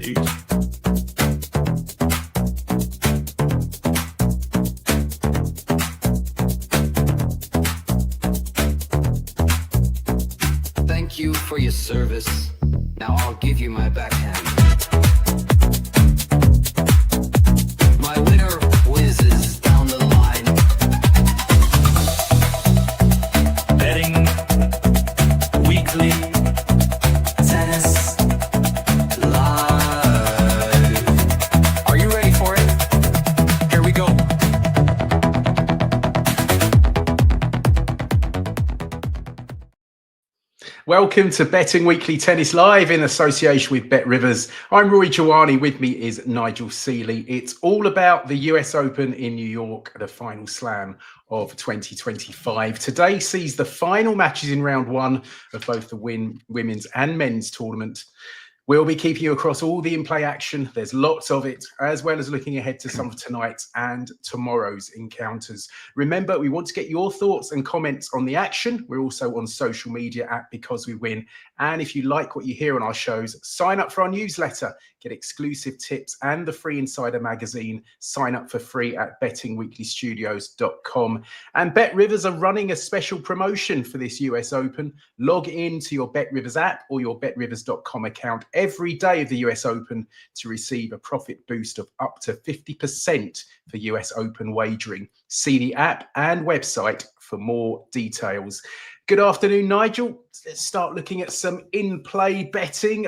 shoot. Thank you for your service. Now I'll give you my backhand. My winner whizzes down the line. Betting weekly tennis live. Are you ready for it? Here we go. Welcome to Betting Weekly Tennis Live in association with Bet Rivers. I'm Rory Giovanni. With me is Nigel Seeley. It's all about the US Open in New York, the final slam of 2025. Today sees the final matches in round one of both the women's and men's tournament. We'll be keeping you across all the in-play action. There's lots of it, as well as looking ahead to some of tonight's and tomorrow's encounters. Remember, we want to get your thoughts and comments on the action. We're also on social media at Because We Win. And if you like what you hear on our shows, sign up for our newsletter, get exclusive tips and the free Insider magazine. Sign up for free at bettingweeklystudios.com. And Bet Rivers are running a special promotion for this US Open. Log into your Bet Rivers app or your betrivers.com account every day of the US Open to receive a profit boost of up to 50% for US Open wagering. See the app and website for more details. Good afternoon, Nigel. Let's start looking at some in-play betting.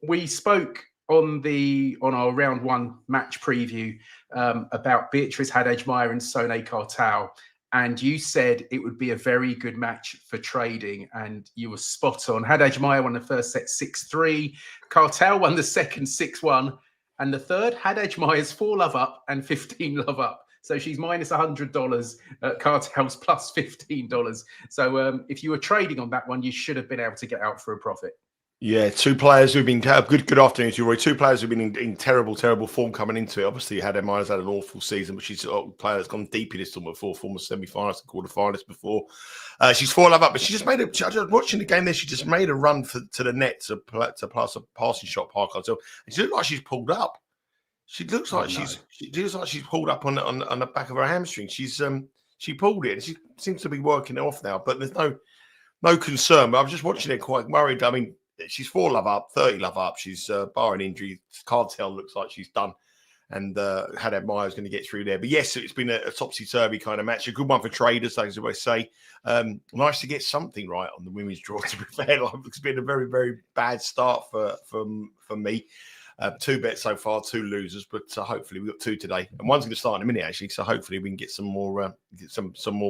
We spoke on our round one match preview about Beatriz, Haddad, Maia and Sonay Kartal. And you said it would be a very good match for trading, and you were spot on. Haddad Maia won the first set 6-3. Kartal won the second 6-1. And the third, Haddad Maia's 4-love up and 15-love up. So she's minus $100. Kartal's plus $15. So if you were trading on that one, you should have been able to get out for a profit. Yeah, two players who've been good afternoon to you, Roy. Two players who've been in terrible form coming into it. Obviously, Haddad Maia's had an awful season, but she's a player that's gone deep in this tournament before, former semi-finalist and quarter-finalist before. She's 4-love up, but she just made I was watching the game there. She just made a run to the net to pass a passing shot, Kartal, and she looked like she's pulled up. She looks like she's pulled up on the back of her hamstring. She pulled it, and she seems to be working it off now. But there's no concern. But I'm just watching it quite worried. I mean, she's 4-love up, 30-love up. She's barring injury. Kartal looks like she's done, and Haddad Maia's going to get through there. But yes, it's been a topsy-turvy kind of match. A good one for traders, as I always say. Nice to get something right on the women's draw. To be fair, it's been a very, very bad start for me. 2 bets so far, 2 losers, but hopefully we've got 2 today, and one's going to start in a minute actually. So hopefully we can get some more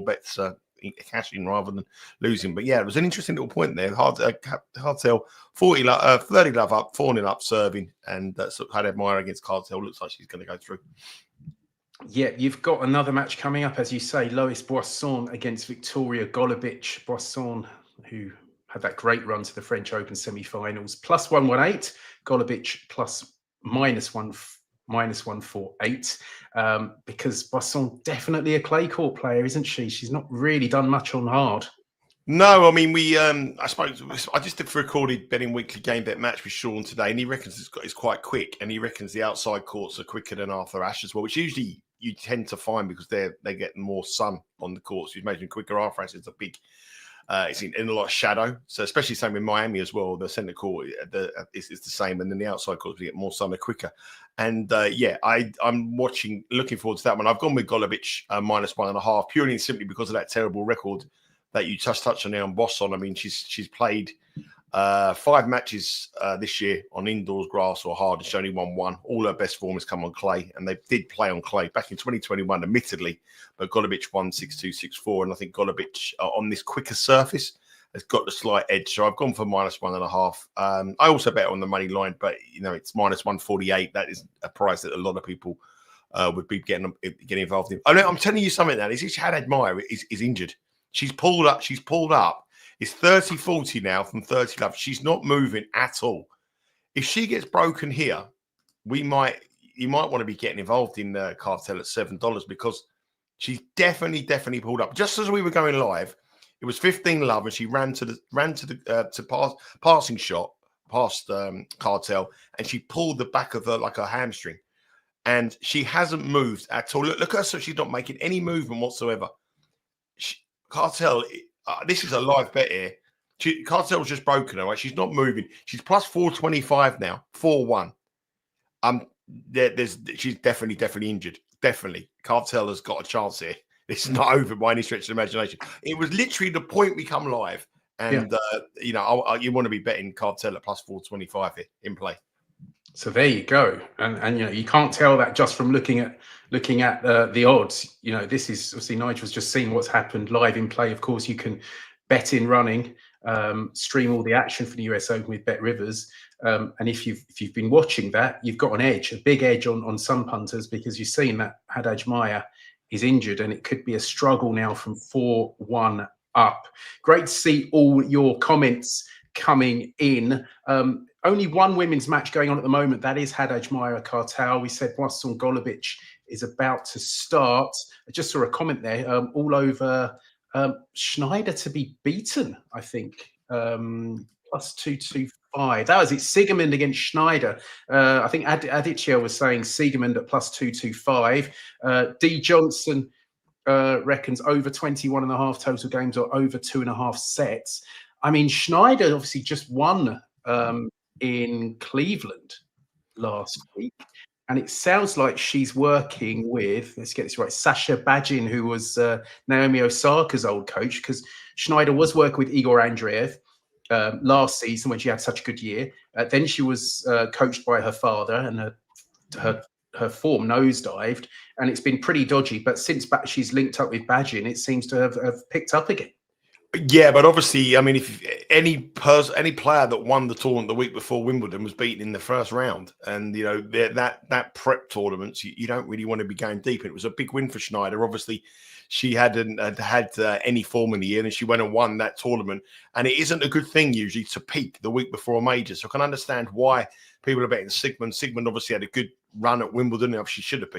bets cashing rather than losing. But yeah, it was an interesting little point there. Kartal 30-love up, 4-0 up serving, and Haddad Maia against Kartal looks like she's going to go through. Yeah, you've got another match coming up, as you say. Lois Boisson against Viktorija Golubic. Boisson, who had that great run to the French Open semi-finals, plus 118. Golubic plus minus 148. Because Boisson definitely a clay court player, isn't she? She's not really done much on hard. No, I mean I just did a recorded betting weekly game bet match with Sean today, and he reckons it's quite quick, and he reckons the outside courts are quicker than Arthur Ashe as well, which usually you tend to find because they get more sun on the courts, which makes them quicker. Arthur Ashe is a big. It's in a lot of shadow, so especially same in Miami as well. The centre court is the same, and then the outside court we get more sun quicker. And I'm looking forward to that one. I've gone with Golubic minus 1.5 purely and simply because of that terrible record that you just touched on there on Boisson. I mean, she's played 5 matches this year on indoors grass or hard, and she only won 1. All her best form has come on clay, and they did play on clay back in 2021, admittedly, but Golubic won 6-2, 6-4, and I think Golubic on this quicker surface has got the slight edge. So I've gone for minus 1.5. I also bet on the money line, but it's minus 148. That is a price that a lot of people would be getting involved in. I'm telling you something now. This Haddad Maia is injured. She's pulled up. It's 30-40 now from 30-love. She's not moving at all. If she gets broken here, you might want to be getting involved in Kartal at $7 because she's definitely pulled up. Just as we were going live, it was 15-love, and she ran to the passing shot Kartal, and she pulled the back of her hamstring, and she hasn't moved at all. Look at her, so she's not making any movement whatsoever. Kartal, this is a live bet here. Kartal's just broken her, right? She's not moving. She's plus 425 now, 4-1. She's definitely injured. Definitely. Kartal has got a chance here. This is not over by any stretch of the imagination. It was literally the point we come live. And, you want to be betting Kartal at plus 425 here in play. So there you go. And you can't tell that just from looking at the odds. This is obviously Nigel's just seen what's happened live in play. Of course, you can bet in running, stream all the action for the US Open with Bet Rivers. And if you've been watching that, you've got an edge, a big edge on some punters, because you've seen that Haddad Maia is injured, and it could be a struggle now from 4-1 up. Great to see all your comments coming in. Only one women's match going on at the moment. That is Haddad Maia Kartal. We said Boisson Golubic is about to start. I just saw a comment there all over Shnaider to be beaten, I think. Plus 225. That was it. Siegemund against Shnaider. I think Aditya was saying Siegemund at plus 225. D. Johnson reckons over 21.5 total games or over 2.5 sets. I mean, Shnaider obviously just won in Cleveland last week. And it sounds like she's working with, let's get this right, Sasha Bajin, who was Naomi Osaka's old coach, because Shnaider was working with Igor Andreev last season when she had such a good year. Then she was coached by her father, and her form nosedived, and it's been pretty dodgy. But since she's linked up with Bajin, it seems to have picked up again. Yeah, but obviously, I mean, if any player that won the tournament the week before Wimbledon was beaten in the first round, and that prep tournament, you don't really want to be going deep. And it was a big win for Shnaider. Obviously, she hadn't had any form in the year, and she went and won that tournament. And it isn't a good thing usually to peak the week before a major. So I can understand why people are betting Siegemund. Siegemund obviously had a good run at Wimbledon. She should have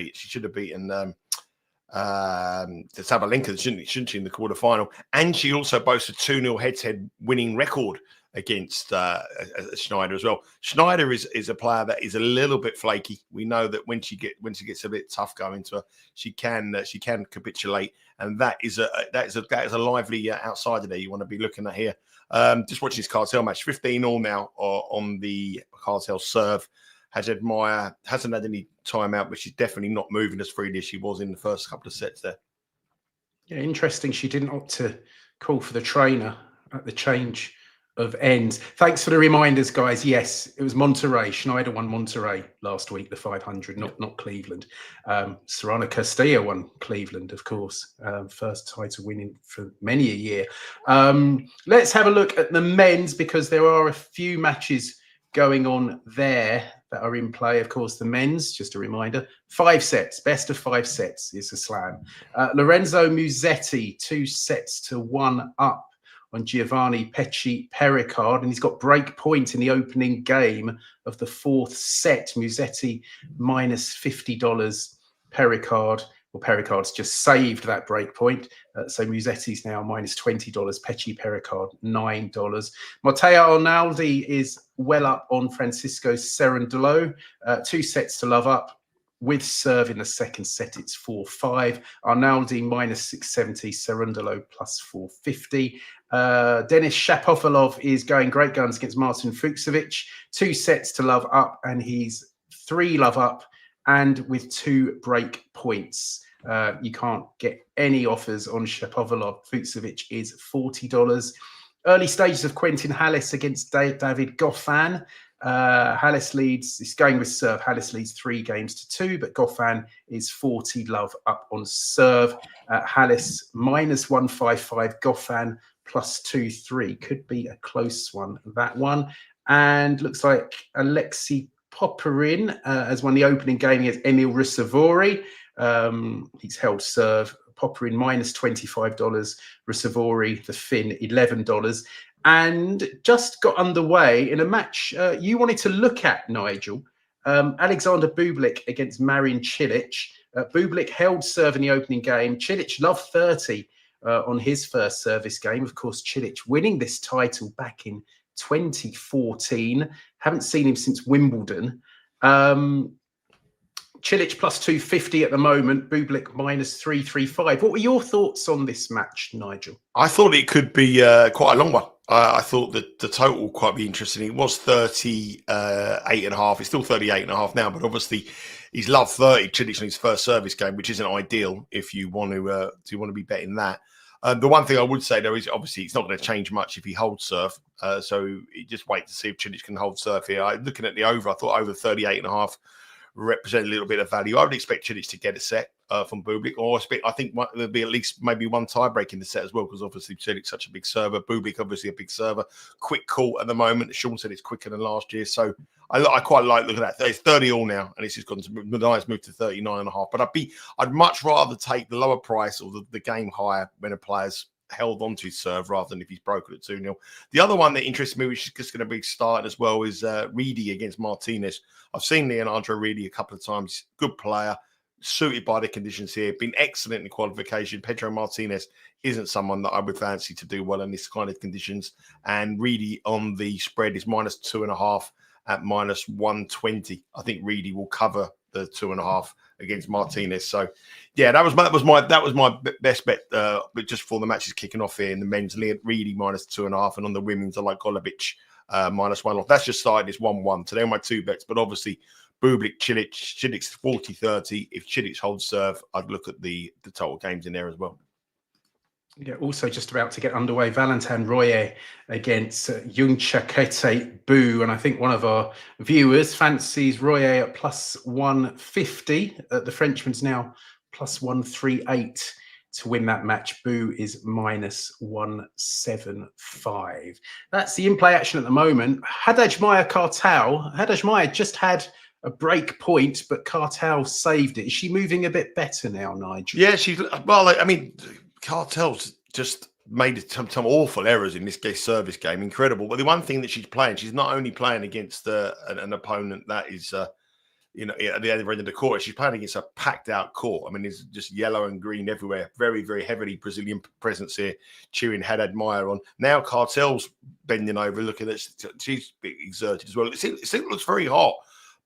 beaten the Sabalenka, shouldn't she, in the quarterfinal? And she also boasts a 2-0 head-to-head winning record against Shnaider as well. Shnaider is a player that is a little bit flaky. We know that when she gets a bit tough going to her, she can capitulate, and that is a lively outsider there you want to be looking at here. Just watching this Kartal match, 15-all now on the Kartal serve. Haddad Maia hasn't had any time out, but she's definitely not moving as freely as she was in the first couple of sets there. Yeah, interesting. She didn't opt to call for the trainer at the change of ends. Thanks for the reminders, guys. Yes, it was Monterrey. Shnaider won Monterrey last week, the 500, not Cleveland. Sorana Castilla won Cleveland, of course. First title winning for many a year. Let's have a look at the men's, because there are a few matches going on there that are in play. Of course, the men's, just a reminder, 5 sets, best of 5 sets is a slam. Lorenzo Musetti, 2-1 up on Giovanni Pecci Pericard, and he's got break point in the opening game of the 4th set. Musetti minus $50. Pericard's just saved that break point. So Musetti's now minus $20. Pecci Pericard, $9. Matteo Arnaldi is well up on Francisco Cerundolo. 2 sets to love up. With serve in the second set, it's 4-5. Arnaldi minus 670. Cerundolo plus 450. Denis Shapovalov is going great guns against Martin Fucsovic. 2 sets to love up, and he's 3 love up and with 2 break points. You can't get any offers on Shapovalov. Fucsovic is $40. Early stages of Quentin Hallis against David Goffin. Hallis leads, it's going with serve. Hallis leads 3-2, but Goffin is 40 love up on serve. Hallis minus 155, Goffin plus 2-3. Could be a close one, that one. And looks like Alexei Popperin has won the opening game against Emil Russavori. He's held serve. Popperin minus $25. Russavori, the Finn, $11. And just got underway in a match you wanted to look at, Nigel. Alexander Bublik against Marin Cilic. Bublik held serve in the opening game. Cilic loved 30 on his first service game. Of course, Cilic winning this title back in 2014. Haven't seen him since Wimbledon. Cilic plus 250 at the moment. Bublik minus 335. What were your thoughts on this match, Nigel? I thought it could be quite a long one. I thought that the total would quite be interesting. It was 38.5. It's still 38.5 now, but obviously he's loved 30 Cilic in his first service game, which isn't ideal if you want to be betting that. The one thing I would say, though, is obviously it's not going to change much if he holds serve. So you just wait to see if Cilic can hold serve here. Looking at the over, I thought over 38.5 represent a little bit of value. I would expect Cilic to get a set from Bublik, or I think there'll be at least maybe one tie break in the set as well, because obviously Cilic's such a big server. Bublik obviously a big server. Quick call at the moment. Sean said it's quicker than last year, so I quite like looking at that. It's 30 all now, and it's just gone to the highest move to 39.5. But I'd much rather take the lower price or the game higher when a player's held onto his serve rather than if he's broken at 2-0. The other one that interests me, which is just going to be started as well, is Reidi against Martinez. I've seen Leandro Reidi a couple of times. Good player, suited by the conditions here. Been excellent in qualification. Pedro Martinez isn't someone that I would fancy to do well in this kind of conditions. And Reidi on the spread is minus 2.5 at minus 120. I think Reidi will cover the 2.5 against Martinez. So, yeah, that was my best bet. But just before the match is kicking off here in the men's, Reidi minus 2.5, and on the women's, I like Golubic minus 1.5. That's just started. It's 1-1. So they're my two bets. But obviously, Bublik, Cilic, Cilic's 40-30. If Cilic holds serve, I'd look at the total games in there as well. Yeah, also just about to get underway, Valentin Royer against Schoolkate Boo. And I think one of our viewers fancies Royer at plus 150. The Frenchman's now plus 138 to win that match. Boo is minus 175. That's the in-play action at the moment. Haddad Maia Kartal. Haddad Maia just had a break point, but Kartal saved it. Is she moving a bit better now, Nigel? Yeah, Kartal's just made some awful errors in this service game. Incredible. But the one thing that she's playing, she's not only playing against an opponent that is, at the other end of the court, she's playing against a packed out court. I mean, it's just yellow and green everywhere. Very, very heavily Brazilian presence here, cheering Haddad Maia on. Now Kartal's bending over, looking at she's exerted as well. It looks very hot.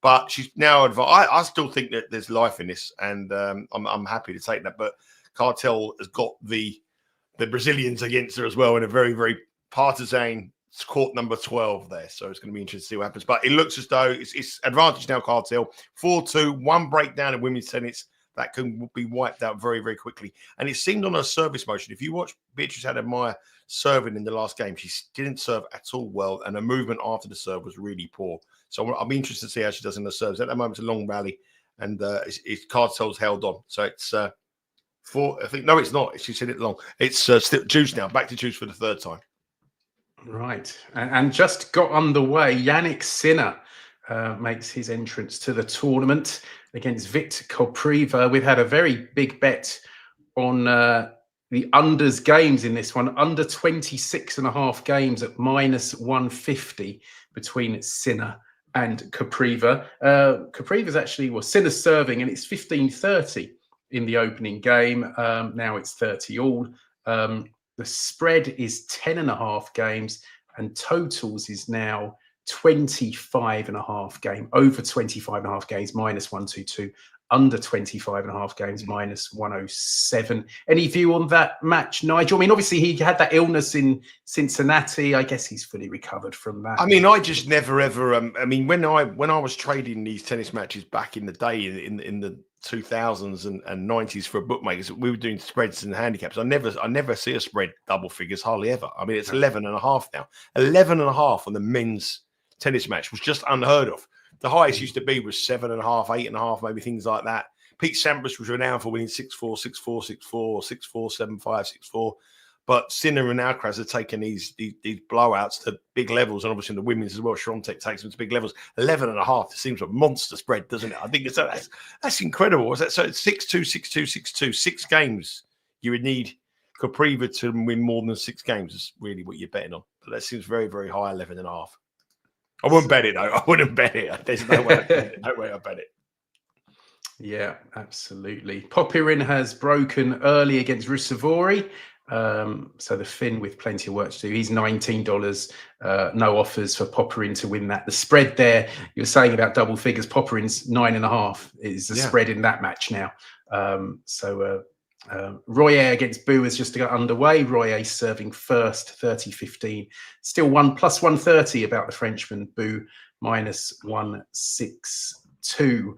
But she's now I still think that there's life in this, and I'm happy to take that. But Kartal has got the Brazilians against her as well in a very, very partisan court number 12 there. So it's going to be interesting to see what happens. But it looks as though it's advantage now, Kartal. 4-2, one breakdown in women's tennis that can be wiped out very, very quickly. And it seemed on her service motion. If you watch Beatriz Haddad Maia serving in the last game, she didn't serve at all well, and her movement after the serve was really poor. So I'll be interested to see how she does in the serves. At the moment, it's a long rally, and Kartal's held on. So it's I think no, it's not. She said it long. It's still juice now. Back to juice for the third time. Right, and just got underway. Jannik Sinner makes his entrance to the tournament against Viktor Kopriva. We've had a very big bet on the unders games in this one. Under 26.5 games at minus 150 between Sinner and Kopriva. Kopriva's actually, Sinner's serving, and it's 15-30 in the opening game. Now it's 30 all. The spread is 10.5 games, and totals is now 25.5 game. Over 25.5 games, minus 122. Under 25.5 games, minus 107. Any view on that match, Nigel? I mean, obviously he had that illness in Cincinnati. I guess he's fully recovered from that. I mean, I just never ever. When I was trading these tennis matches back in the day in the 2000s and 90s for bookmakers, we were doing spreads and handicaps. I never see a spread double figures, hardly ever. I mean, it's 11.5 now. 11.5 on the men's tennis match was just unheard of. The highest used to be was 7.5, 8.5, maybe things like that. Pete Sampras was renowned for winning 6-4, 6-4, 6-4, 6-4, 7-5, 6-4. But Sinner and Alcaraz are taking these blowouts to big levels, and obviously the women's as well. Swiatek takes them to big levels. 11.5 seems a monster spread, doesn't it? I think that's incredible. So it's 6-2, 6-2, 6-2. 6 games you would need Kopriva to win more than 6 games is really what you're betting on. But that seems very, very high, 11.5. I wouldn't bet it, though. I wouldn't bet it. There's no way I bet it. Yeah, absolutely. Popyrin has broken early against Rusevori. So the Finn with plenty of work to do. He's $19. No offers for Popperin to win that. The spread there, you're saying about double figures. Popperin's 9.5 is the spread in that match now. Royer against Boo has just got underway. Royer serving first, 30-15. Still plus 130 about the Frenchman. Boo minus 162.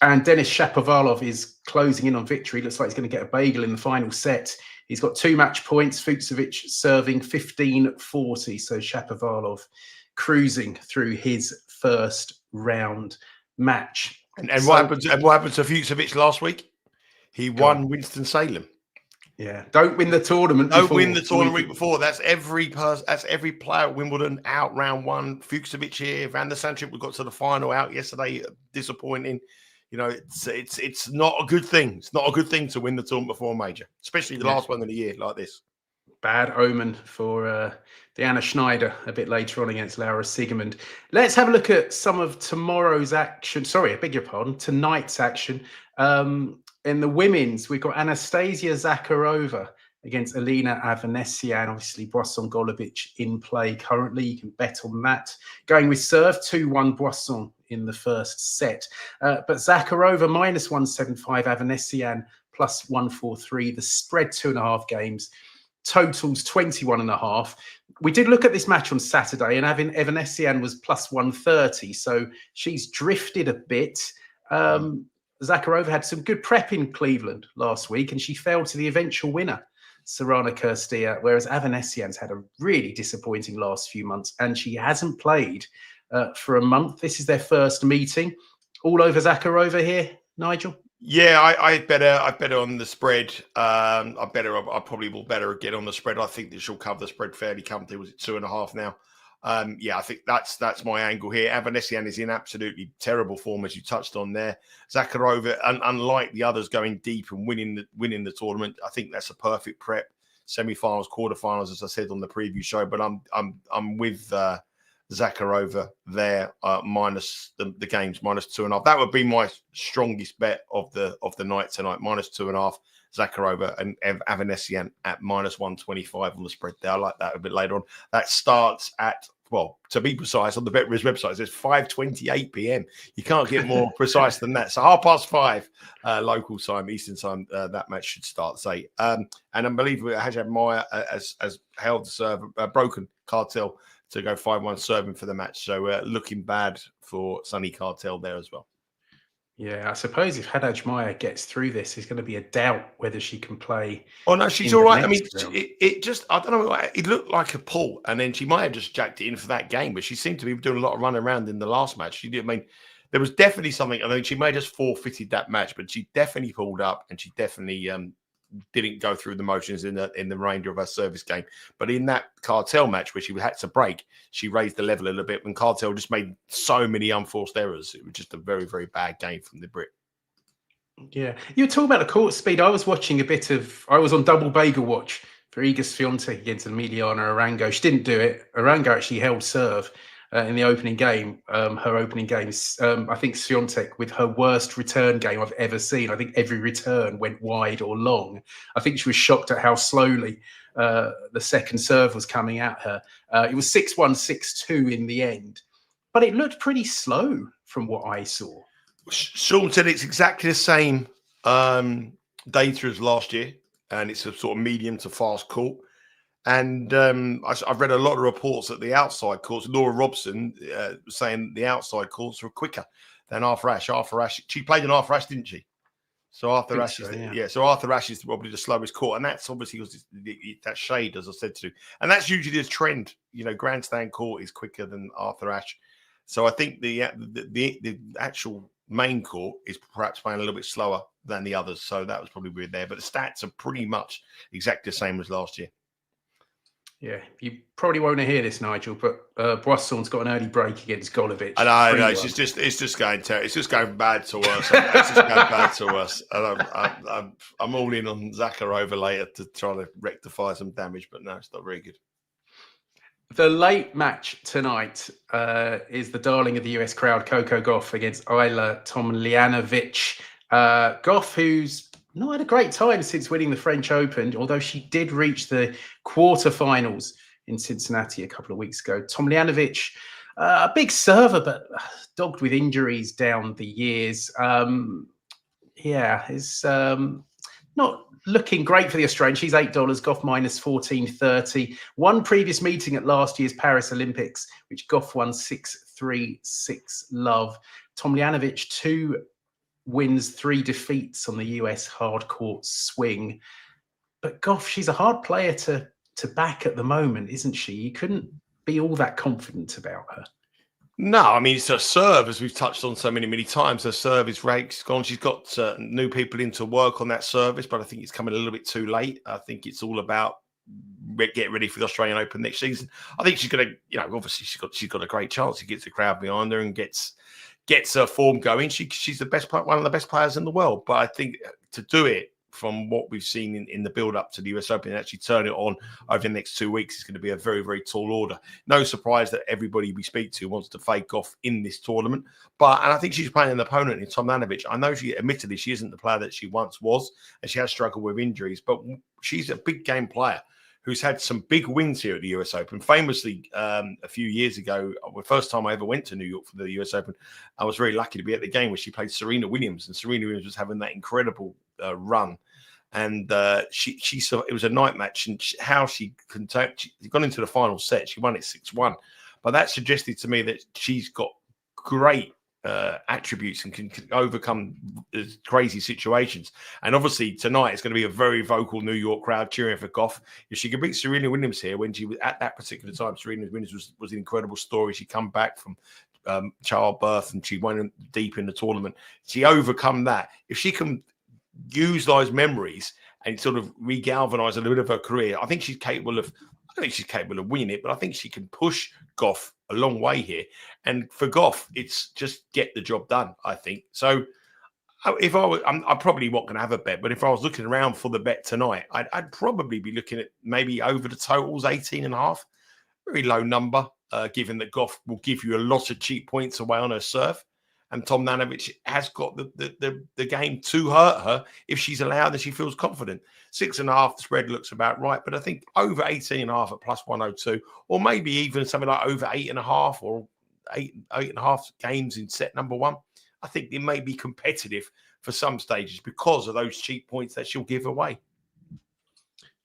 And Denis Shapovalov is closing in on victory. Looks like he's going to get a bagel in the final set. He's got 2 match points. Fucsovic serving 15-40. So Shapovalov cruising through his first round match. And what happened to Fucsovic last week? He won Winston-Salem. Yeah, don't win the tournament. Don't win the tournament week before. That's every person. That's every player at Wimbledon out round 1. Fucsovic here. Van der Sandschip, we got to the final out yesterday. Disappointing. You know, it's not a good thing. It's not a good thing to win the tournament before a major, especially the last one of the year like this. Bad omen for Diana Shnaider a bit later on against Laura Siegemund. Let's have a look at some of tomorrow's action. Sorry, I beg your pardon. Tonight's action. In the women's, we've got Anastasia Zakharova against Elina Avanesyan. Obviously, Boisson Golubic in play currently. You can bet on that. Going with serve, 2-1 Boisson in the first set. But Zakharova minus 175, Avanesyan plus 143. The spread 2.5 games. Totals 21.5. We did look at this match on Saturday, and Avanesyan was plus 130. So she's drifted a bit. Zakharova had some good prep in Cleveland last week, and she fell to the eventual winner, Sorana Cirstea, whereas Avanesyan's had a really disappointing last few months, and she hasn't played for a month. This is their first meeting. All over Zakharova here, Nigel? Yeah, I better on the spread. I probably will better get on the spread. I think that she'll cover the spread fairly comfortably. Was it 2.5 now? I think that's my angle here. Avanesyan is in absolutely terrible form, as you touched on there. Zakharova, unlike the others going deep and winning the tournament, I think that's a perfect prep. Semi-finals, quarterfinals, as I said on the preview show. But I'm with Zakharova there, minus the games, minus 2.5. That would be my strongest bet of the night tonight, minus 2.5. Zakharova and Avanesyan at minus 125 on the spread there. I like that a bit later on. That starts at, well, to be precise, on the BetRiz website, it says 5:28 p.m. You can't get more precise than that. So 5:30 local time, Eastern time, that match should start, say. And I believe Haddad Maia has held the serve, broken Kartal to go 5-1 serving for the match. So looking bad for Sunny Kartal there as well. Yeah, I suppose if Haddad Maia gets through this, there's going to be a doubt whether she can play. Oh, no, she's all right. I mean, it just, I don't know, it looked like a pull, and then she might have just jacked it in for that game, but she seemed to be doing a lot of running around in the last match. She did, I mean, there was definitely something. I mean, she may have just forfeited that match, but she definitely pulled up, and she definitely didn't go through the motions in the remainder of her service game. But in that Kartal match where she had to break, she raised the level a little bit when Kartal just made so many unforced errors. It was just a very, very bad game from the Brit. Yeah. You were talking about the court speed. I was watching I was on double bagel watch for Iga Swiatek against Emiliana Arango. She didn't do it. Arango actually held serve in the opening game, her opening games. I think Swiatek with her worst return game I've ever seen. I think every return went wide or long. I think she was shocked at how slowly the second serve was coming at her. It was 6-1, 6-2 in the end, but it looked pretty slow from what I saw. Sean said it's exactly the same data as last year, and it's a sort of medium to fast court. And I've read a lot of reports that the outside courts, Laura Robson saying the outside courts are quicker than Arthur Ashe. Arthur Ashe, she played in Arthur Ashe, didn't she? So Arthur Ashe, so Arthur Ashe is probably the slowest court, and that's obviously that shade, as I said to, and that's usually the trend. You know, grandstand court is quicker than Arthur Ashe. So I think the actual main court is perhaps playing a little bit slower than the others. So that was probably weird there, but the stats are pretty much exactly the same as last year. Yeah, you probably won't hear this, Nigel, but Boisson's got an early break against Golubic. I know, it's just going bad to us. It's just going bad to us. And I'm all in on Zakharova later to try to rectify some damage, but no, it's not very good. The late match tonight is the darling of the US crowd, Coco Gauff against Ajla Tomljanovi. Gauff, who's not had a great time since winning the French Open, although she did reach the quarterfinals in Cincinnati a couple of weeks ago. Tomljanovi, a big server, but dogged with injuries down the years. Is not looking great for the Australian. She's $8, Gauff minus 14.30. One previous meeting at last year's Paris Olympics, which Gauff won 6-3, 6-love. Tomljanovi, 2 wins, 3 defeats on the US hard court swing. But Gauff, she's a hard player to back at the moment, isn't she? You couldn't be all that confident about her. No, I mean, it's her serve, as we've touched on so many times. Her serve is gone. She's got new people in to work on that service, but I think it's coming a little bit too late. I think it's all about get ready for the Australian Open next season. I think she's going to, obviously she's got a great chance. She gets the crowd behind her and gets her form going. She's the best, one of the best players in the world. But I think to do it from what we've seen in the build-up to the US Open and actually turn it on over the next 2 weeks is going to be a very, very tall order. No surprise that everybody we speak to wants to fake off in this tournament. And I think she's playing an opponent in Tomljanovi. I know admittedly, she isn't the player that she once was, and she has struggled with injuries, but she's a big game player who's had some big wins here at the US Open. Famously, a few years ago, the first time I ever went to New York for the US Open, I was very lucky to be at the game where she played Serena Williams, and Serena Williams was having that incredible run. And it was a night match, and how she got into the final set, she won it 6-1. But that suggested to me that she's got great attributes and can overcome crazy situations. And obviously tonight it's going to be a very vocal New York crowd cheering for Gauff. If she could beat Serena Williams here, when she was at that particular time, Serena Williams was an incredible story. She come back from childbirth and she went deep in the tournament. She overcome that. If she can use those memories and sort of regalvanize a little bit of her career, I think she's capable of. I think she's capable of winning it, but I think she can push Gauff a long way here. And for Gauff, it's just get the job done, I think. So if I'm probably not going to have a bet, but if I was looking around for the bet tonight, I'd probably be looking at maybe over the totals, 18.5. Very low number, given that Gauff will give you a lot of cheap points away on her serve. And Tomljanovi has got the game to hurt her if she's allowed and she feels confident. 6.5, the spread looks about right, but I think over 18.5 at plus 102, or maybe even something like over 8.5 or 8.5 games in set number 1. I think it may be competitive for some stages because of those cheap points that she'll give away.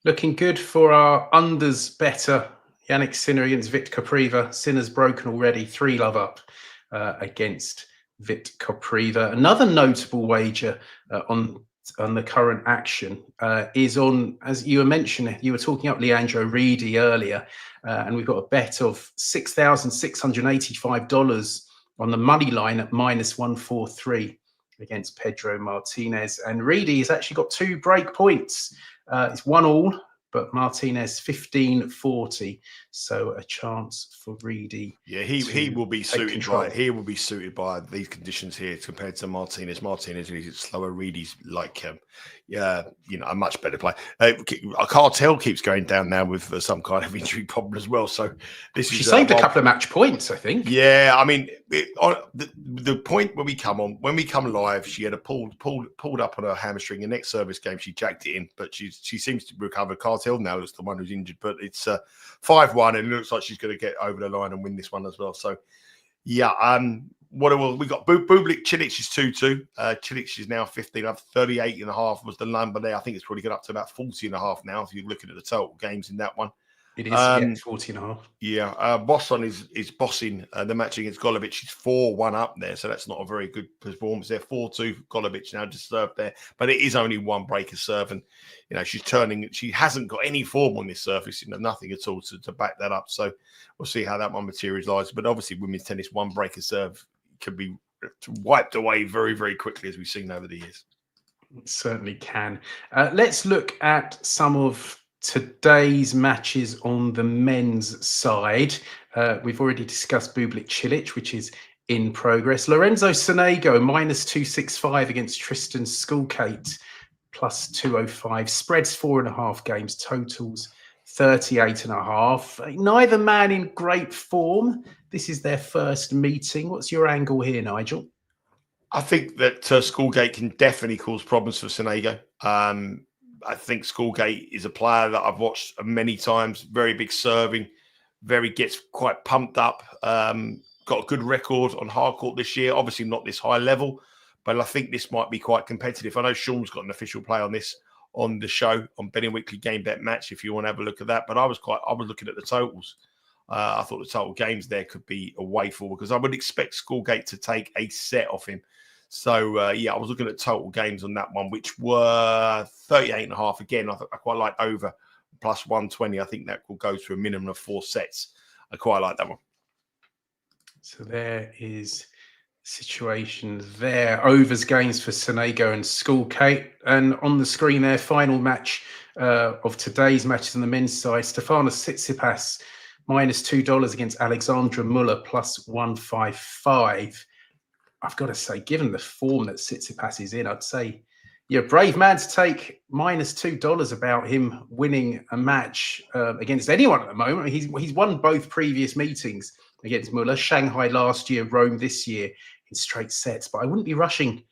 Looking good for our unders better. Jannik Sinner against Viktorija Kopriva. Sinner's broken already, 3-love up against Kopriva. Another notable wager on the current action is on, as you were mentioning, you were talking up Leandro Reidi earlier, and we've got a bet of $6,685 on the money line at minus 143 against Pedro Martinez. And Reidi has actually got 2 break points. It's 1-all, but Martinez 15-40, so a chance for Reidi. Yeah, he will be suited by these conditions here compared to Martinez. Martinez is slower. Reidi's like a much better player. Kartal keeps going down now with some kind of injury problem as well. So she saved a couple of match points, I think. Yeah, I mean, the point when we come live, she had a pulled up on her hamstring. The next service game, she jacked it in, but she seems to recover. Kartal now is the one who's injured, but it's 5-1, and it looks like she's going to get over the line and win this one as well. So, yeah, we got Bublik, Cilic is 2-2. Cilic is now 15 up, 38.5 was the number there. I think it's probably got up to about 40.5 now if you're looking at the total games in that one. It is 40.5. Yeah, Boisson is bossing the match against Golubic. She's 4-1 up there, so that's not a very good performance there. 4-2 Golubic now just served there, but it is only one breaker serve, and she's turning. She hasn't got any form on this surface, nothing at all to back that up. So we'll see how that one materializes. But obviously, women's tennis, one breaker serve can be wiped away very, very quickly, as we've seen over the years. It certainly can. Let's look at some of today's matches on the men's side. We've already discussed Bublik Cilic, which is in progress. Lorenzo Sonego minus 265 against Tristan Schoolkate plus 205. Spreads 4.5 games, totals 38.5. Neither man in great form. This is their first meeting. What's your angle here, Nigel? I think that Schoolkate can definitely cause problems for Sonego. I think Schoolkate is a player that I've watched many times. Very big serving, gets quite pumped up. Got a good record on hard court this year. Obviously not this high level, but I think this might be quite competitive. I know Sean's got an official play on this on the show on Betting Weekly Game Bet Match if you want to have a look at that. But I was looking at the totals. I thought the total games there could be a way forward because I would expect Schoolkate to take a set off him. So, I was looking at total games on that one, which were 38.5. Again, I quite like over plus 120. I think that will go to a minimum of 4 sets. I quite like that one. So there is situation there. Overs gains for Sonego and Schoolkate. And on the screen there, final match of today's matches on the men's side. Stefanos Tsitsipas minus $2 against Alexandra Muller plus 155. I've got to say, given the form that Tsitsipas is in, I'd say you're a brave man to take minus $2 about him winning a match against anyone at the moment. He's won both previous meetings against Muller, Shanghai last year, Rome this year in straight sets. But I wouldn't be rushing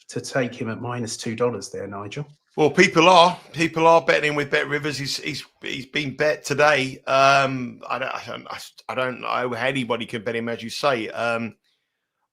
to take him at minus $2 there, Nigel. Well, people are betting with Bet Rivers. He's been bet today. I don't know how anybody can bet him, as you say.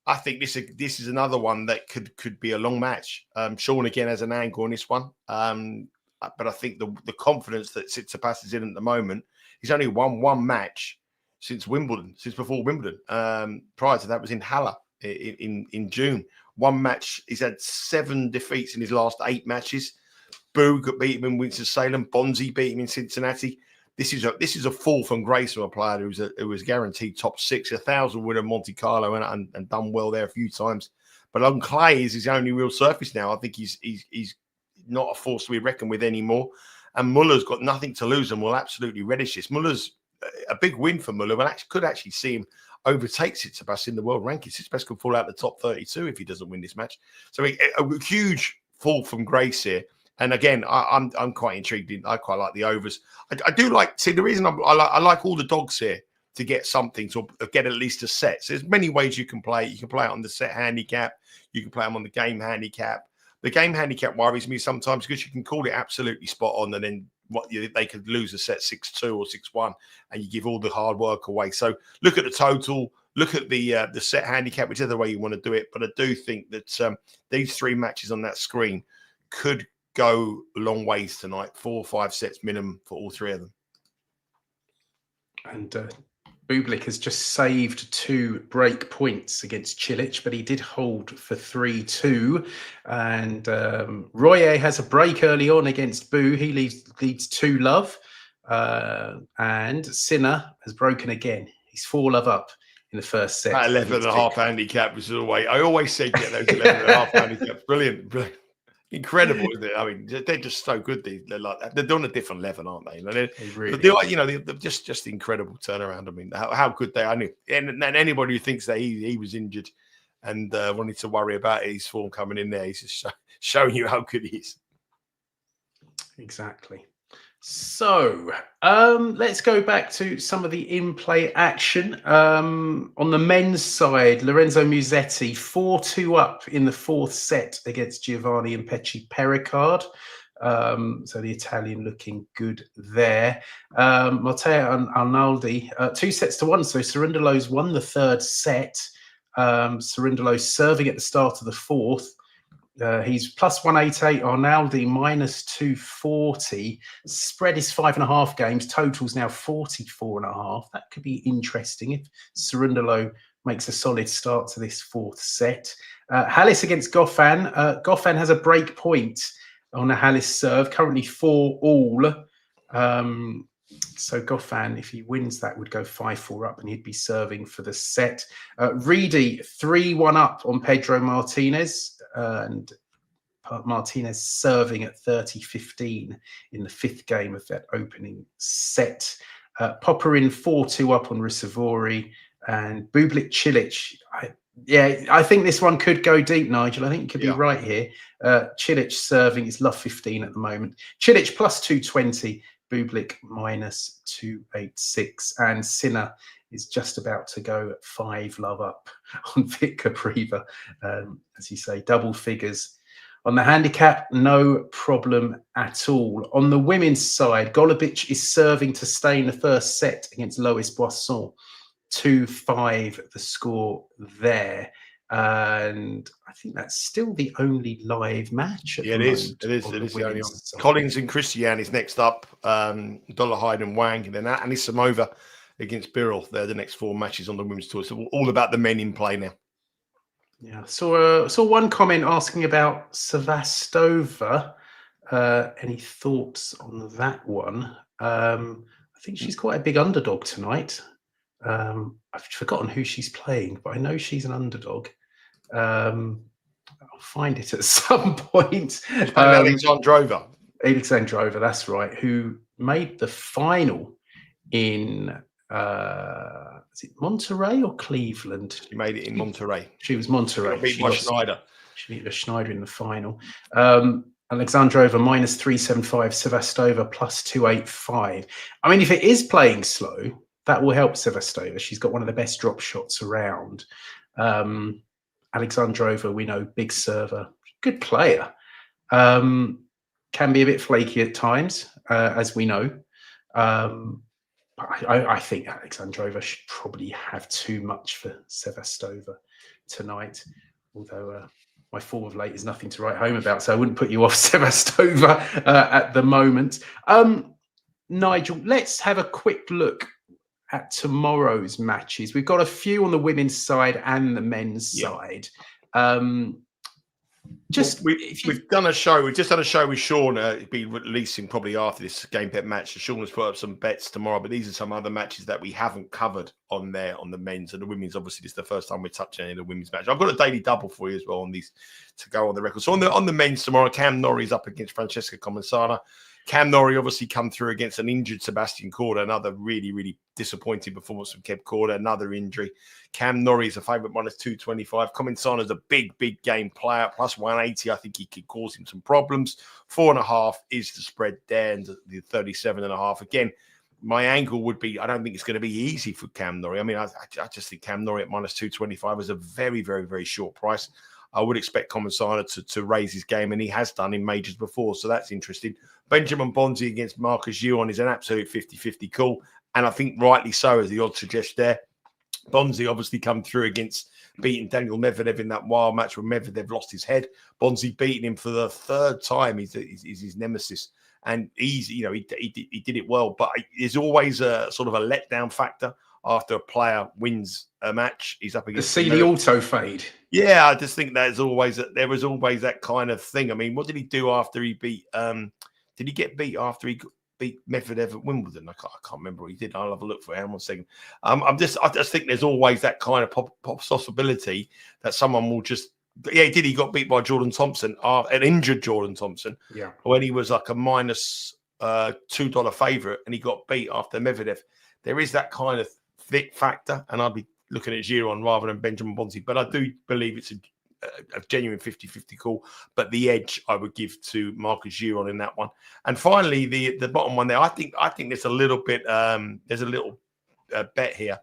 I think this is another one that could be a long match. Sean again has an angle on this one, but I think the confidence that Tsitsipas is in at the moment, he's only won one match since before Wimbledon. Prior to that was in Halle in June. One match. He's had 7 defeats in his last 8 matches. Boo beat him in Winston-Salem. Bonzi beat him in Cincinnati. This is a fall from grace from a player who was guaranteed top 6, 1,000 winner Monte Carlo and done well there a few times. But on clay is his only real surface now. I think he's not a force to be reckoned with anymore. And Muller's got nothing to lose and will absolutely relish this. Muller's a big win for Muller, but could actually see him overtake Tsitsipas in the world rankings. Tsitsipas could fall out the top 32 if he doesn't win this match. So a huge fall from grace here. And again, I'm quite intrigued. I quite like the overs. I do like. See, the reason I like all the dogs here to get something to get at least a set. So there's many ways you can play. You can play it on the set handicap. You can play them on the game handicap. The game handicap worries me sometimes because you can call it absolutely spot on, and then they could lose a set 6-2 or 6-1, and you give all the hard work away. So look at the total. Look at the set handicap, whichever way you want to do it. But I do think that these 3 matches on that screen could go a long ways tonight. 4 or 5 sets minimum for all 3 of them. And Bublik has just saved 2 break points against Cilic, but he did hold for 3-2. And Royer has a break early on against Boo. He leads 2-love. And Sinner has broken again. He's 4-love up in the first set. 11.5 handicap was always. I always say get those 11.5 handicaps. Brilliant. Incredible, isn't it? I mean, they're just so good. They're like that. They're on a different level, aren't they? They really they're just incredible turnaround. I mean, how good they are. And anybody who thinks that he was injured and wanted to worry about his form coming in there, he's just showing you how good he is. Exactly. So let's go back to some of the in-play action. On the men's side, Lorenzo Musetti 4-2 up in the 4th set against Giovanni and Pecci Pericard. So the Italian looking good there. Matteo Arnaldi 2-1. So Cerundolo's won the 3rd set. Cerundolo serving at the start of the 4th. He's plus 188. Arnaldi minus 240. Spread is 5.5 games. Total's now 44.5. That could be interesting if Cerundolo makes a solid start to this 4th set. Hallis against Goffin. Goffin has a break point on a Hallis serve. Currently 4-all. So Goffin, if he wins, that would go 5-4 up, and he'd be serving for the set. Reidi 3-1 up on Pedro Martinez. And Martinez serving at 30-15 in the 5th game of that opening set. Popperin 4-2 up on Risivori, and Bublik Cilic. I think this one could go deep, Nigel. I think you could be right here. Cilic serving is love 15 at the moment. Cilic plus 220, Bublik minus 286, and Sinner is just about to go 5 love up on Vic Kopriva. As you say, double figures On the handicap, no problem at all. On the women's side, Golubic is serving to stay in the first set against Lois Boisson. 2-5 the score there. And I think that's still the only live match at the moment. It is the only one. Collins and Christian is next up. Dollarhide and Wang, and then Anisimova against Birrell. They're the next 4 matches on the women's tour. So all about the men in play now. Yeah, saw one comment asking about Sevastova. Any thoughts on that one? I think she's quite a big underdog tonight. I've forgotten who she's playing, but I know she's an underdog. I'll find it at some point. Alexandrova, that's right, who made the final in is it Monterey or Cleveland? She made it in Monterey. She was Monterey. She beat by Shnaider. She beat Shnaider in the final. Alexandrova -375, Sevastova +285. I mean, if it is playing slow, that will help Sevastova. She's got one of the best drop shots around. Alexandrova, we know, big server, good player. Can be a bit flaky at times, as we know. I think Alexandrova should probably have too much for Sevastova tonight. Although my form of late is nothing to write home about, so I wouldn't put you off Sevastova at the moment. Nigel, let's have a quick look at tomorrow's matches. We've got a few on the women's side and the men's side. We've done a show. We've just done a show with Sean. It'll be releasing probably after this game bet match. So Sean has put up some bets tomorrow, but these are some other matches that we haven't covered on there on the men's and the women's. Obviously, this is the first time we're touching any of the women's match. I've got a daily double for you as well on these to go on the record. So on the men's tomorrow, Cam Norrie's up against Francesca Comensana. Cam Norrie obviously come through against an injured Sebastian Korda, another really, really disappointing performance from Kev Korda, another injury. Cam Norrie is a favourite -225. Comensana's a big, big game player, +180. I think he could cause him some problems. 4.5 is the spread there, and the 37.5. Again, my angle would be, I don't think it's going to be easy for Cam Norrie. I mean, I just think Cam Norrie at -225 is a very, very, very short price. I would expect Comensana to raise his game, and he has done in majors before, so that's interesting. Benjamin Bonzi against Marcus Giron is an absolute 50-50 call, and I think rightly so, as the odds suggest there. Bonzi obviously come through against beating Daniel Medvedev in that wild match where Medvedev lost his head. Bonzi beating him for the 3rd time. He's his nemesis, and he did it well. But there's always a sort of a letdown factor after a player wins a match. He's up against the auto fade. Yeah, I just think there was always that kind of thing. I mean, what did he do after he beat? Did he get beat after he beat Medvedev at Wimbledon? I can't remember what he did. I'll have a look for him. 1 second. I just think there's always that kind of possibility that someone will just. Yeah, he did. He got beat by Jordan Thompson, an injured Jordan Thompson. Yeah, when he was like a -$2 favorite, and he got beat after Medvedev. There is that kind of thick factor, and I'd be looking at Giron rather than Benjamin Bonzi. But I do believe it's a genuine 50-50 call. But the edge I would give to Marcus Giron in that one. And finally, the bottom one there, I think there's a little bit bet here.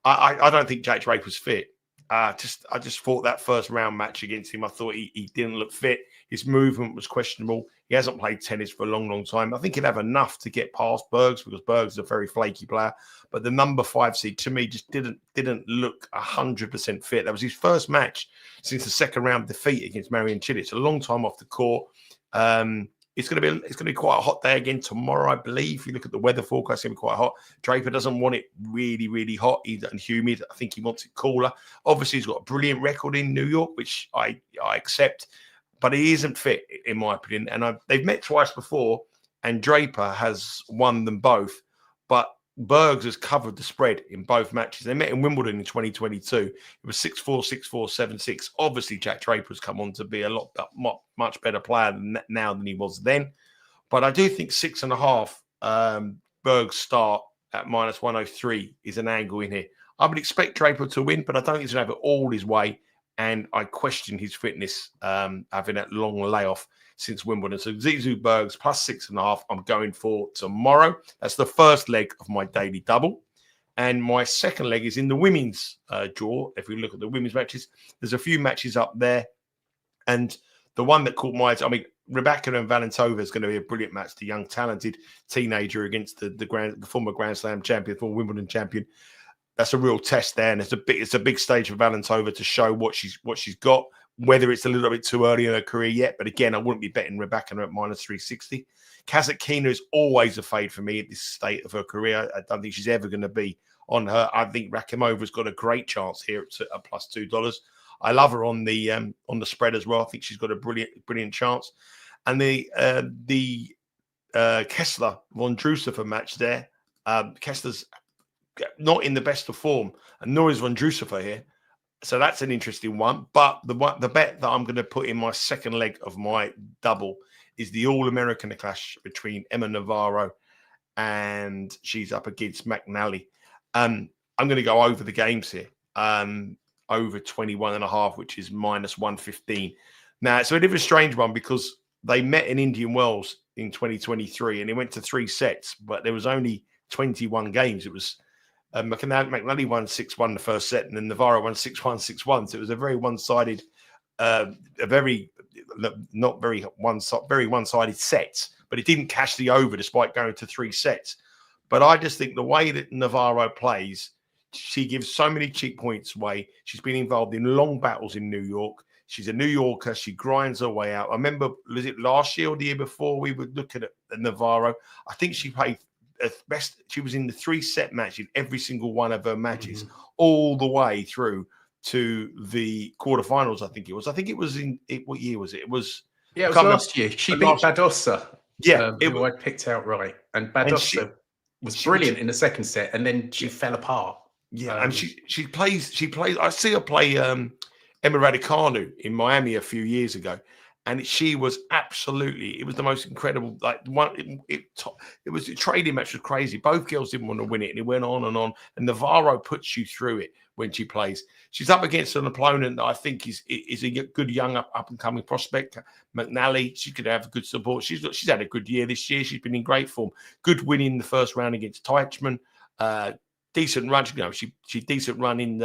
I don't think Jack Draper was fit. I just thought that first round match against him, I thought he didn't look fit. His movement was questionable. He hasn't played tennis for a long, long time. I think he'd have enough to get past Bergs, because Bergs is a very flaky player. But the number 5 seed, to me, just didn't look 100% fit. That was his first match since the second round defeat against Marin Cilic. A long time off the court. It's going to be quite a hot day again tomorrow, I believe. If you look at the weather forecast, it's going to be quite hot. Draper doesn't want it really, really hot and humid. I think he wants it cooler. Obviously, he's got a brilliant record in New York, which I accept, but he isn't fit, in my opinion. And they've met twice before, and Draper has won them both. But Bergs has covered the spread in both matches. They met in Wimbledon in 2022. It was 6-4, 6-4, 7-6. Obviously, Jack Draper has come on to be a much better player now than he was then. But I do think 6.5 Bergs start at -103 is an angle in here. I would expect Draper to win, but I don't think he's going to have it all his way. And I question his fitness, having that long layoff since Wimbledon. So Zizou Bergs +6.5, I'm going for tomorrow. That's the first leg of my daily double. And my second leg is in the women's draw. If we look at the women's matches, there's a few matches up there. And the one that caught my, I mean, Rebecca and Valentova is going to be a brilliant match. The young, talented teenager against the former Grand Slam champion, former Wimbledon champion. That's a real test there, and it's a big stage for Valentova to show what she's got. Whether it's a little bit too early in her career yet, but again, I wouldn't be betting Rebecca at -360. Kazatkina is always a fade for me at this state of her career. I don't think she's ever going to be on her. I think Rakimova's got a great chance here at +$2. I love her on the spread as well. I think she's got a brilliant chance. And the Kessler von Drusefer match there. Kessler's not in the best of form, and nor is von Drusefer here. So that's an interesting one. But the bet that I'm going to put in my second leg of my double is the All-American clash between Emma Navarro and she's up against McNally. I'm going to go over the games here. Over 21.5, which is -115. Now, it's a bit of a strange one because they met in Indian Wells in 2023 and it went to 3 sets, but there was only 21 games. It was McNally won 6-1 the first set, and then Navarro won 6-1, 6-1. So it was a very one-sided, very one-sided set. But it didn't cash the over despite going to 3 sets. But I just think the way that Navarro plays, she gives so many cheap points away. She's been involved in long battles in New York. She's a New Yorker. She grinds her way out. I remember, was it last year or the year before, we were looking at Navarro. I think she played best. She was in the 3-set match in every single one of her matches, all the way through to the quarterfinals. I think it was. What year was it? It was. Yeah, it was last year. She beat Badosa. Yeah, who I picked out right, and Badosa was brilliant in the second set, and then she fell apart. Yeah, and she plays. I see her play Emma Raducanu in Miami a few years ago, and she was absolutely. It was the most incredible. Like it was a trading match was crazy. Both girls didn't want to win it, and it went on. And Navarro puts you through it when she plays. She's up against an opponent that I think is a good young up and coming prospect. McNally, she could have good support. She's had a good year this year. She's been in great form. Good win in the first round against Teichmann. Decent run. You know, she decent run in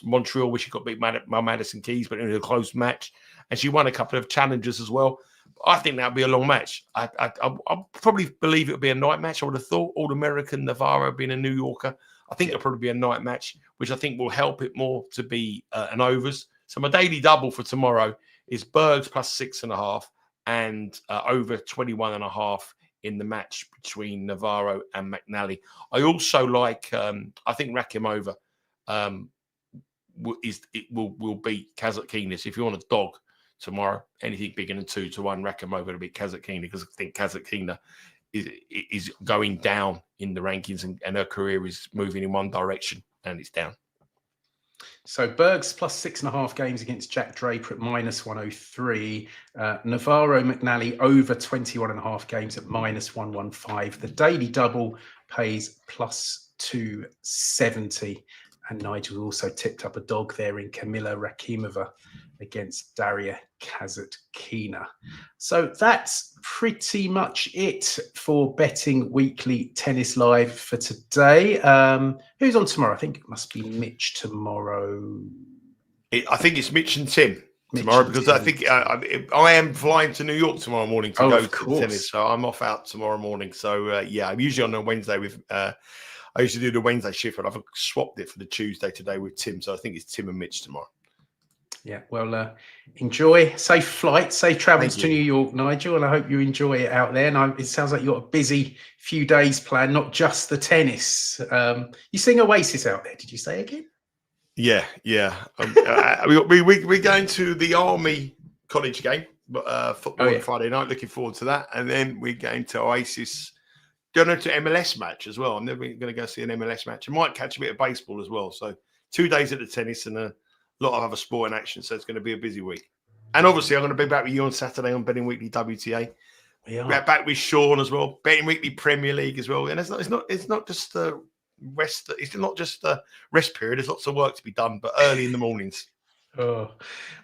Montreal where she got beat by Madison Keys, but in a close match, and she won a couple of challenges as well. I think that'll be a long match. I probably believe it'll be a night match. I would have thought All-American Navarro being a New Yorker. I think it'll probably be a night match, which I think will help it more to be an overs. So my daily double for tomorrow is Bergs +6.5 and over 21.5 in the match between Navarro and McNally. I also like. I think Rakimova will beat Kazatkina. If you want a dog tomorrow, anything bigger than 2-1, Rakimova to beat Kazatkina, because I think Kazatkina is going down in the rankings, and her career is moving in one direction, and it's down. So Bergs +6.5 games against Jack Draper at -103. Navarro McNally over 21.5 games at -115. The daily double pays +270. And Nigel also tipped up a dog there in Kamila Rakimova against Daria Kazatkina. So that's pretty much it for Betting Weekly Tennis Live for today. Who's on tomorrow? I think it must be Mitch tomorrow. I think it's Mitch and Tim tomorrow, because I think I am flying to New York tomorrow morning to go to tennis. So I'm off out tomorrow morning. So yeah, I'm usually on a Wednesday with. I used to do the Wednesday shift, but I've swapped it for the Tuesday today with Tim. So I think it's Tim and Mitch tomorrow. Yeah, well, enjoy. Safe flight, safe travels to New York, Nigel, and I hope you enjoy it out there. And it sounds like you've got a busy few days planned, not just the tennis. You sing Oasis out there, did you say again? Yeah. We're going to the Army college game, football on Friday night. Looking forward to that. And then we're going to Oasis. Going to MLS match as well. I'm never going to go see an MLS match. I might catch a bit of baseball as well. So 2 days at the tennis and a lot of other sporting action. So it's going to be a busy week. And obviously, I'm going to be back with you on Saturday on Betting Weekly WTA. We are back with Sean as well. Betting Weekly Premier League as well. And it's not just the rest. It's not just the rest period. There's lots of work to be done, but early in the mornings. Oh,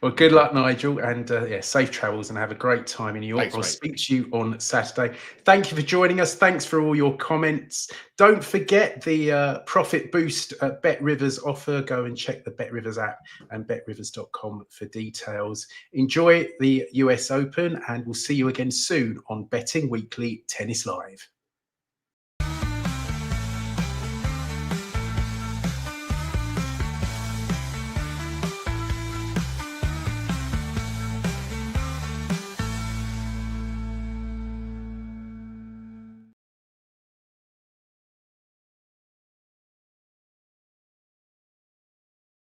well, good luck, Nigel, and safe travels, and have a great time in New York. Thanks, I'll mate. speak to you on Saturday. Thank you for joining us. Thanks for all your comments. Don't forget the profit boost Bet Rivers offer. Go and check the Bet Rivers app and betrivers.com for details. Enjoy the US Open, and we'll see you again soon on Betting Weekly Tennis Live.